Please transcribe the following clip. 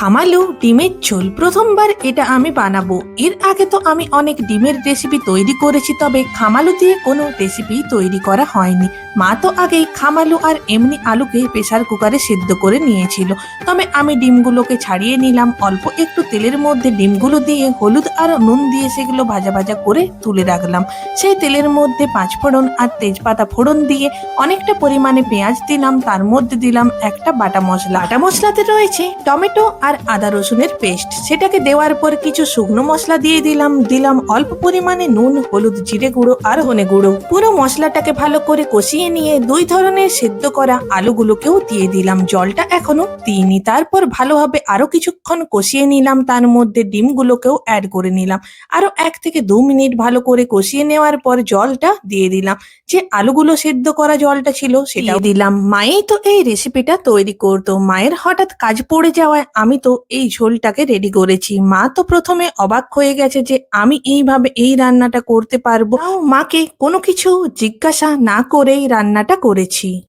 খামালু ডিমের ঝোল প্রথমবার এটা আমি বানাবো। এর আগে তো আমি অনেক ডিমের রেসিপি তৈরি করেছি, তবে খামালু দিয়ে কোনো রেসিপি তৈরি করা হয়নি। মা তো আগেই খামালু আর এমনি আলুকে প্রেসার কুকারে সিদ্ধ করে নিয়েছিল। তবে আমি ডিমগুলোকে ছাড়িয়ে নিলাম, অল্প একটু তেলের মধ্যে ডিমগুলো দিয়ে হলুদ আর নুন দিয়ে সেগুলো ভাজা ভাজা করে তুলে রাখলাম। সেই তেলের মধ্যে পাঁচফোড়ন আর তেজপাতা ফোড়ন দিয়ে অনেকটা পরিমাণে পেঁয়াজ দিলাম, তার মধ্যে দিলাম একটা বাটা মশলা। বাটা মশলাতে রয়েছে টমেটো আর আদা রসুনের পেস্ট। সেটাকে দেওয়ার পর কিছু শুকনো মশলা দিয়ে দিলাম অল্প পরিমাণে নুন, হলুদ, জিরে গুঁড়ো আর ধনে গুঁড়ো। পুরো মশলাটাকে ভালো করে কষিয়ে নিয়ে দুই ধরনের সেদ্ধ করা আলুগুলোকেও দিয়ে দিলাম, জলটা এখনো দিইনি। তারপর ভালোভাবে আরো কিছুক্ষণ কষিয়ে নিলাম, তার মধ্যে ডিমগুলোকেও অ্যাড করে নিলাম। আরো 1 থেকে 2 মিনিট ভালো করে কষিয়ে নেওয়ার পর জলটা দিয়ে দিলাম। যে আলুগুলো সেদ্ধ করা জলটা ছিল সেটাও দিলাম। মাই তো এই রেসিপিটা তৈরি করতো, মায়ের হঠাৎ কাজ পড়ে যাওয়ায় আমি তো এই ঝোলটাকে রেডি করেছি। মা তো প্রথমে অবাক হয়ে গেছে যে আমি এইভাবে এই রান্নাটা করতে পারবো। তাও মাকে কোনো কিছু জিজ্ঞাসা না করেই রান্নাটা করেছি।